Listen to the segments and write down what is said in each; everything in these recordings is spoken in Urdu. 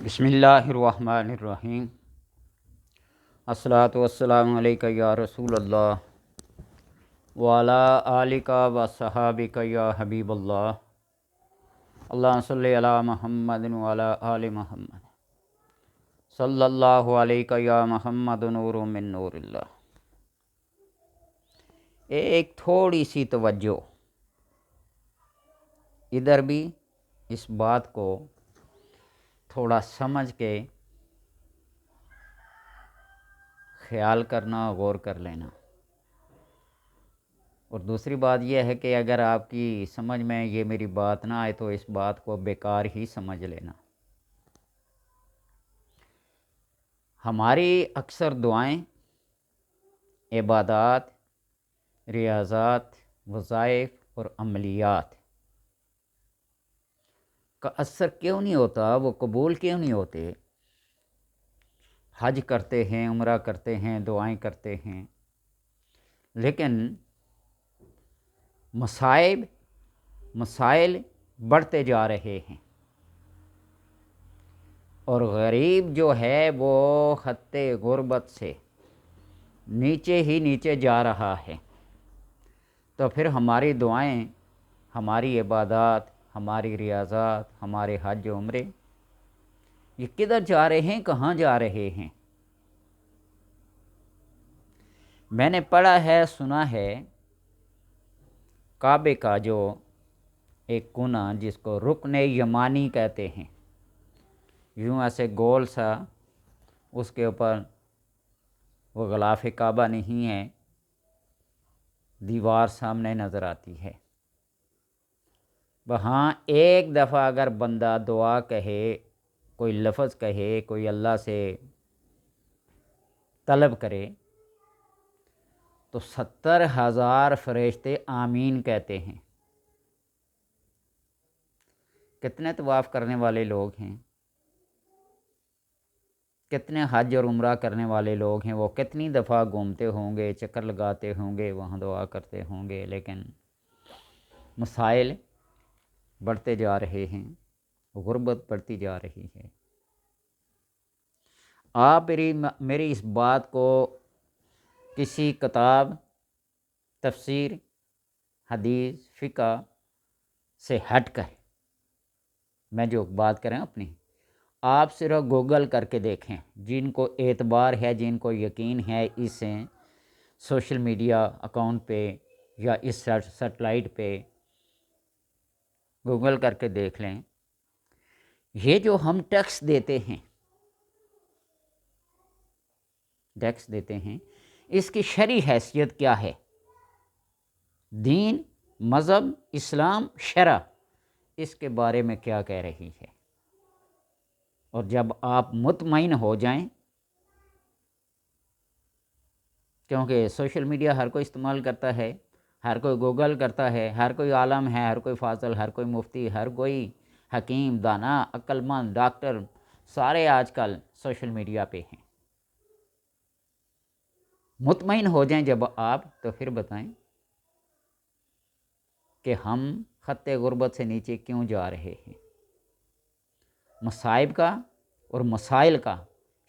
بسم اللہ الرحمن الرحیم۔ الصلاۃ والسلام علیکہ یا رسول اللہ وعلی آلک و صحابک یا حبیب اللہ۔ اللہم صلی علی محمد وعلی آل محمد صلی اللہ علیہ یا محمد نور من نور اللہ۔ ایک تھوڑی سی توجہ ادھر بھی، اس بات کو تھوڑا سمجھ کے خیال کرنا، غور کر لینا۔ اور دوسری بات یہ ہے کہ اگر آپ کی سمجھ میں یہ میری بات نہ آئے تو اس بات کو بیکار ہی سمجھ لینا۔ ہماری اکثر دعائیں، عبادات، ریاضات، وظائف اور عملیات کا اثر کیوں نہیں ہوتا، وہ قبول کیوں نہیں ہوتے؟ حج کرتے ہیں، عمرہ کرتے ہیں، دعائیں کرتے ہیں، لیکن مسائل بڑھتے جا رہے ہیں، اور غریب جو ہے وہ خط غربت سے نیچے ہی نیچے جا رہا ہے۔ تو پھر ہماری دعائیں، ہماری عبادات، ہماری ریاضات، ہمارے حج و عمرے یہ کدھر جا رہے ہیں، کہاں جا رہے ہیں؟ میں نے پڑھا ہے، سنا ہے، کعبے کا جو ایک کونا جس کو رکن یمانی کہتے ہیں، یوں ایسے گول سا، اس کے اوپر وہ غلاف کعبہ نہیں ہے، دیوار سامنے نظر آتی ہے۔ وہاں ایک دفعہ اگر بندہ دعا کہے، کوئی لفظ کہے، کوئی اللہ سے طلب کرے تو 70,000 فرشتے آمین کہتے ہیں۔ کتنے طواف کرنے والے لوگ ہیں، کتنے حج اور عمرہ کرنے والے لوگ ہیں، وہ کتنی دفعہ گھومتے ہوں گے، چکر لگاتے ہوں گے، وہاں دعا کرتے ہوں گے، لیکن مسائل بڑھتے جا رہے ہیں، غربت بڑھتی جا رہی ہے۔ آپ میری اس بات کو کسی کتاب، تفسیر، حدیث، فقہ سے ہٹ کر، میں جو بات کریں اپنی، آپ صرف گوگل کر کے دیکھیں، جن کو اعتبار ہے، جن کو یقین ہے اس سوشل میڈیا اکاؤنٹ پہ یا اس سیٹلائٹ پہ، گوگل کر کے دیکھ لیں، یہ جو ہم ٹیکس دیتے ہیں اس کی شرعی حیثیت کیا ہے؟ دین، مذہب، اسلام، شرع اس کے بارے میں کیا کہہ رہی ہے؟ اور جب آپ مطمئن ہو جائیں، کیونکہ سوشل میڈیا ہر کوئی استعمال کرتا ہے، ہر کوئی گوگل کرتا ہے، ہر کوئی عالم ہے، ہر کوئی فاضل، ہر کوئی مفتی، ہر کوئی حکیم، دانا، عقل مند، ڈاکٹر، سارے آج کل سوشل میڈیا پہ ہیں۔ مطمئن ہو جائیں جب آپ، تو پھر بتائیں کہ ہم خط غربت سے نیچے کیوں جا رہے ہیں، مصائب کا اور مسائل کا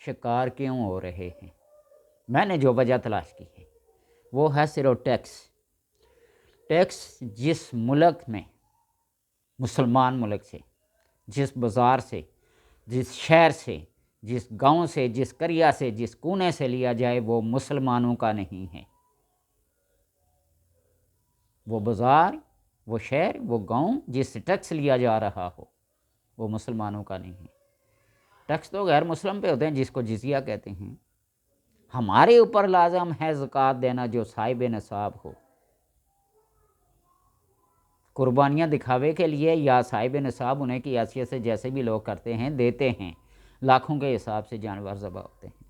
شکار کیوں ہو رہے ہیں؟ میں نے جو وجہ تلاش کی ہے وہ ہے صرف ٹیکس جس ملک میں، مسلمان ملک سے، جس بازار سے، جس شہر سے، جس گاؤں سے، جس قریہ سے، جس کونے سے لیا جائے وہ مسلمانوں کا نہیں ہے۔ وہ بازار، وہ شہر، وہ گاؤں جس سے ٹیکس لیا جا رہا ہو وہ مسلمانوں کا نہیں ہے۔ ٹیکس تو غیر مسلم پہ ہوتے ہیں، جس کو جزیہ کہتے ہیں۔ ہمارے اوپر لازم ہے زکوٰۃ دینا جو صاحب نصاب ہو۔ قربانیاں دکھاوے کے لیے یا صاحب نصاب ہونے کی حیثیت سے جیسے بھی لوگ کرتے ہیں، دیتے ہیں، لاکھوں کے حساب سے جانور ذبح ہوتے ہیں۔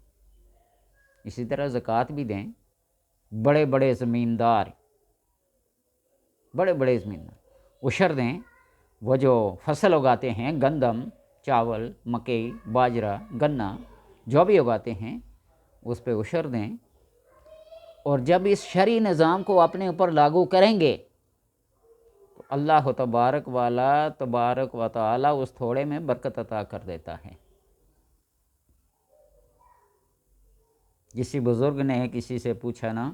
اسی طرح زکوٰۃ بھی دیں۔ بڑے بڑے زمیندار عشر دیں، وہ جو فصل اگاتے ہیں، گندم، چاول، مکئی، باجرہ، گنا، جو بھی اگاتے ہیں اس پہ عشر دیں۔ اور جب اس شرعی نظام کو اپنے اوپر لاگو کریں گے تو اللہ تبارک و تعالی اس تھوڑے میں برکت عطا کر دیتا ہے۔ کسی بزرگ نے کسی سے پوچھا نا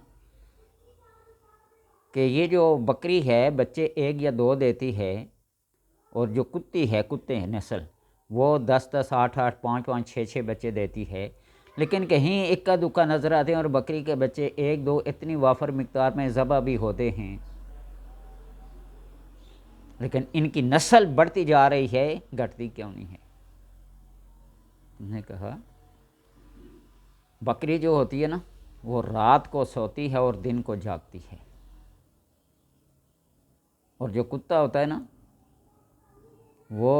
کہ یہ جو بکری ہے بچے 1 یا 2 دیتی ہے، اور جو کتی ہے، کتے ہیں نسل، وہ 10 8 5 6 بچے دیتی ہے، لیکن کہیں اکا دکا نظر آتے ہیں اور بکری کے بچے 1 2 اتنی وافر مقدار میں ذبح بھی ہوتے ہیں، لیکن ان کی نسل بڑھتی جا رہی ہے، گھٹتی کیوں نہیں ہے؟ انہوں نے کہا بکری جو ہوتی ہے نا وہ رات کو سوتی ہے اور دن کو جاگتی ہے، اور جو کتا ہوتا ہے نا وہ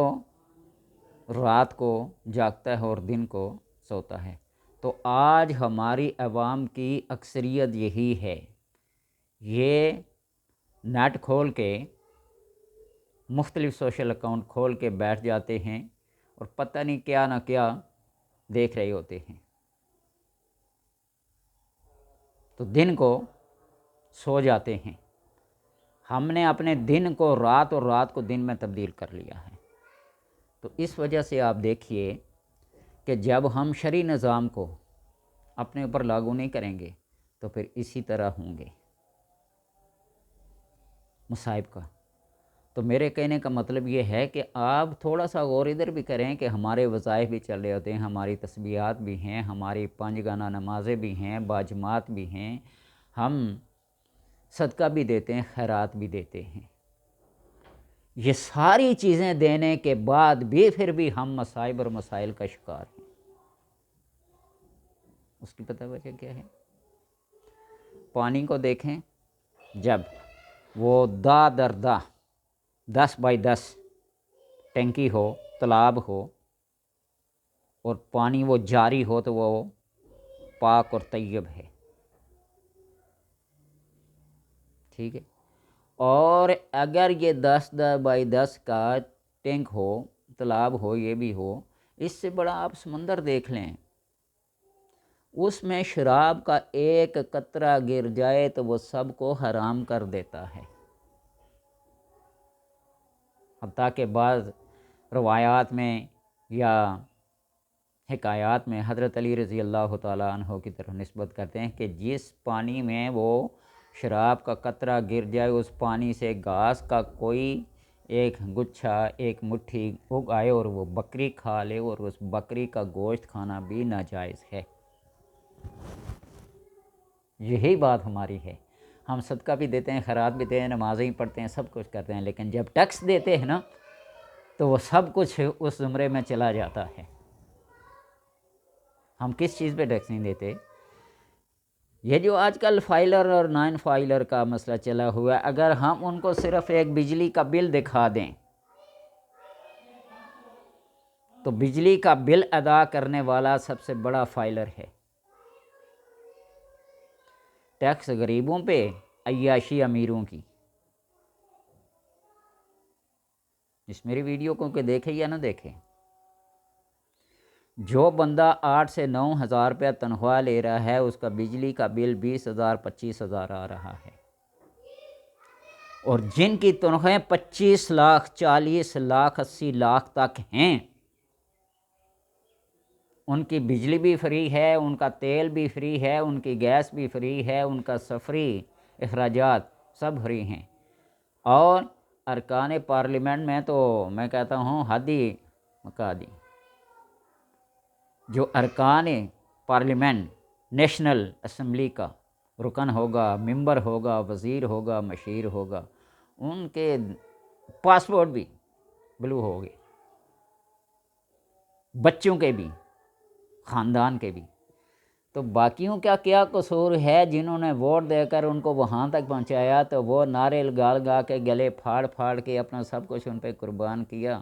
رات کو جاگتا ہے اور دن کو سوتا ہے۔ تو آج ہماری عوام کی اکثریت یہی ہے، یہ نیٹ کھول کے مختلف سوشل اکاؤنٹ کھول کے بیٹھ جاتے ہیں اور پتہ نہیں کیا نہ کیا دیکھ رہے ہوتے ہیں، تو دن کو سو جاتے ہیں۔ ہم نے اپنے دن کو رات اور رات کو دن میں تبدیل کر لیا ہے۔ تو اس وجہ سے آپ دیکھیے کہ جب ہم شرعی نظام کو اپنے اوپر لاگو نہیں کریں گے تو پھر اسی طرح ہوں گے مصائب کا۔ تو میرے کہنے کا مطلب یہ ہے کہ آپ تھوڑا سا غور ادھر بھی کریں کہ ہمارے وظائف بھی چل رہے ہوتے ہیں، ہماری تسبیحات بھی ہیں، ہماری 5 گانا نمازیں بھی ہیں، باجماعت بھی ہیں، ہم صدقہ بھی دیتے ہیں، خیرات بھی دیتے ہیں۔ یہ ساری چیزیں دینے کے بعد بھی پھر بھی ہم مصائب اور مسائل کا شکار ہیں۔ اس کی پتہ وجہ کیا ہے؟ پانی کو دیکھیں، جب وہ دا در دا 10x10 ٹینکی ہو، تالاب ہو، اور پانی وہ جاری ہو تو وہ پاک اور طیب ہے، ٹھیک ہے۔ اور اگر یہ 10x10 کا ٹینک ہو، تالاب ہو، یہ بھی ہو، اس سے بڑا آپ سمندر دیکھ لیں، اس میں شراب کا ایک قطرہ گر جائے تو وہ سب کو حرام کر دیتا ہے۔ حتیٰ کہ بعض روایات میں یا حکایات میں حضرت علی رضی اللہ تعالیٰ عنہ کی طرف نسبت کرتے ہیں کہ جس پانی میں وہ شراب کا قطرہ گر جائے، اس پانی سے گھاس کا کوئی ایک گچھا، ایک مٹھی اگائے اور وہ بکری کھا لے، اور اس بکری کا گوشت کھانا بھی ناجائز ہے۔ یہی بات ہماری ہے، ہم صدقہ بھی دیتے ہیں، خیرات بھی دیتے ہیں، نمازیں ہی پڑھتے ہیں، سب کچھ کرتے ہیں، لیکن جب ٹیکس دیتے ہیں نا تو وہ سب کچھ اس زمرے میں چلا جاتا ہے۔ ہم کس چیز پہ ٹیکس نہیں دیتے؟ یہ جو آج کل فائلر اور نان فائلر کا مسئلہ چلا ہوا ہے، اگر ہم ان کو صرف ایک بجلی کا بل دکھا دیں تو بجلی کا بل ادا کرنے والا سب سے بڑا فائلر ہے۔ ٹیکس غریبوں پہ، عیاشی امیروں کی۔ اس میری ویڈیو کو کہ دیکھے یا نہ دیکھے، جو بندہ 8 سے 9 ہزار روپیہ تنخواہ لے رہا ہے، اس کا بجلی کا بل 20,000 25,000 آ رہا ہے، اور جن کی تنخواہیں 25 لاکھ 40 لاکھ 80 لاکھ تک ہیں، ان کی بجلی بھی فری ہے، ان کا تیل بھی فری ہے، ان کی گیس بھی فری ہے، ان کا سفری اخراجات سب فری ہیں، اور ارکان پارلیمنٹ میں تو میں کہتا ہوں حد ہی مکا دی۔ جو ارکان پارلیمنٹ نیشنل اسمبلی کا رکن ہوگا، ممبر ہوگا، وزیر ہوگا، مشیر ہوگا، ان کے پاسپورٹ بھی بلو ہو گئے، بچوں کے بھی، خاندان کے بھی۔ تو باقیوں کا کیا قصور ہے جنہوں نے ووٹ دے کر ان کو وہاں تک پہنچایا، تو وہ نعرے لگا کے گلے پھاڑ پھاڑ کے اپنا سب کچھ ان پہ قربان کیا،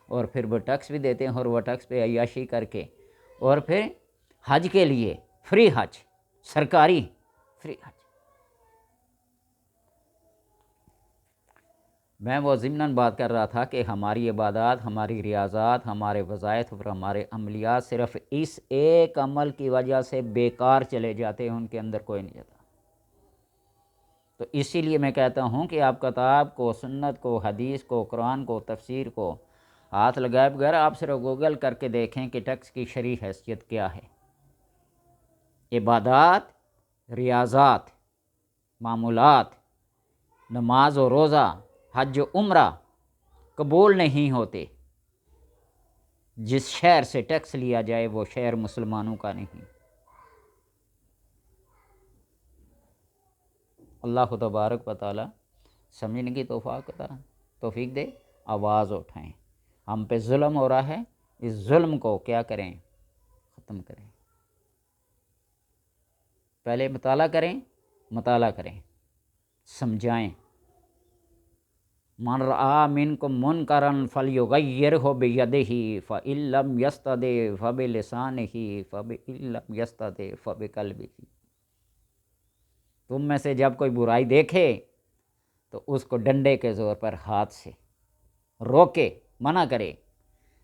اور پھر وہ ٹیکس بھی دیتے ہیں، اور وہ ٹیکس پہ عیاشی کر کے، اور پھر حج کے لیے فری حج، سرکاری فری حج۔ میں وہ ضمناً بات کر رہا تھا کہ ہماری عبادات، ہماری ریاضات، ہمارے وظائف اور ہمارے عملیات صرف اس ایک عمل کی وجہ سے بیکار چلے جاتے ہیں، ان کے اندر کوئی نہیں جاتا۔ تو اسی لیے میں کہتا ہوں کہ آپ کتاب کو، سنت کو، حدیث کو، قرآن کو، تفسیر کو ہاتھ لگائے بغیر آپ صرف گوگل کر کے دیکھیں کہ ٹیکس کی شرعی حیثیت کیا ہے۔ عبادات، ریاضات، معمولات، نماز و روزہ، حج و عمرہ قبول نہیں ہوتے۔ جس شہر سے ٹیکس لیا جائے وہ شہر مسلمانوں کا نہیں۔ اللہ تبارک و تعالی سمجھنے کی توفیق دے، آواز اٹھائیں۔ ہم پہ ظلم ہو رہا ہے، اس ظلم کو کیا کریں؟ ختم کریں۔ پہلے مطالعہ کریں، سمجھائیں۔ من رآ منکم منکرا فلیغیرہ بیدہ فإن لم یستطع فبلسانہ فإن لم یستطع فبقلبہ۔ تم میں سے جب کوئی برائی دیکھے تو اس کو ڈنڈے کے زور پر ہاتھ سے روکے، منع کرے۔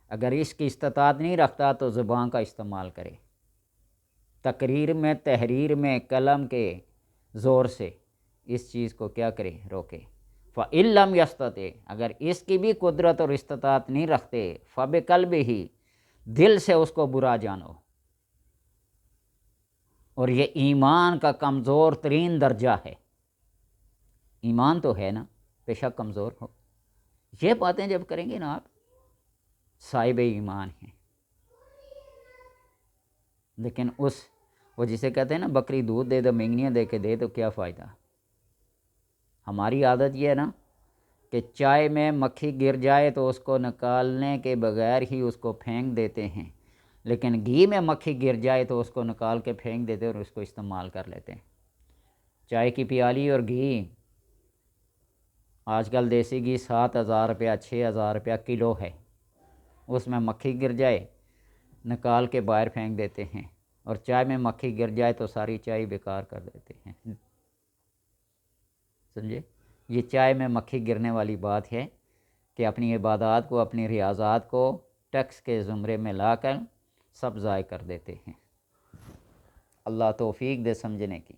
اگر اس کی استطاعت نہیں رکھتا تو زبان کا استعمال کرے، تقریر میں، تحریر میں، قلم کے زور سے اس چیز کو کیا کرے؟ روکے۔ فَإِن لَّمْ يَسْتَطِعْ، اگر اس کی بھی قدرت اور استطاعت نہیں رکھتے، فَبِقَلْبِهِ، دل سے اس کو برا جانو۔ اور یہ ایمان کا کمزور ترین درجہ ہے۔ ایمان تو ہے نا، بے شک کمزور ہو۔ یہ باتیں جب کریں گے نا آپ، صاحب ایمان ہیں۔ لیکن وہ جسے کہتے ہیں نا بکری دودھ دے دو، مینگنیاں دے کے دے تو کیا فائدہ؟ ہماری عادت یہ ہے نا کہ چائے میں مکھی گر جائے تو اس کو نکالنے کے بغیر ہی اس کو پھینک دیتے ہیں، لیکن گھی میں مکھی گر جائے تو اس کو نکال کے پھینک دیتے اور اس کو استعمال کر لیتے ہیں۔ چائے کی پیالی اور گھی آج کل دیسی گھی 7,000 روپیہ 6,000 روپیہ کلو ہے، اس میں مکھی گر جائے نکال کے باہر پھینک دیتے ہیں، اور چائے میں مکھی گر جائے تو ساری چائے بیکار کر دیتے ہیں۔ سمجھے؟ یہ چائے میں مکھی گرنے والی بات ہے کہ اپنی عبادات کو، اپنی ریاضات کو ٹیکس کے زمرے میں لا کر سب ضائع کر دیتے ہیں۔ اللہ توفیق دے سمجھنے کی۔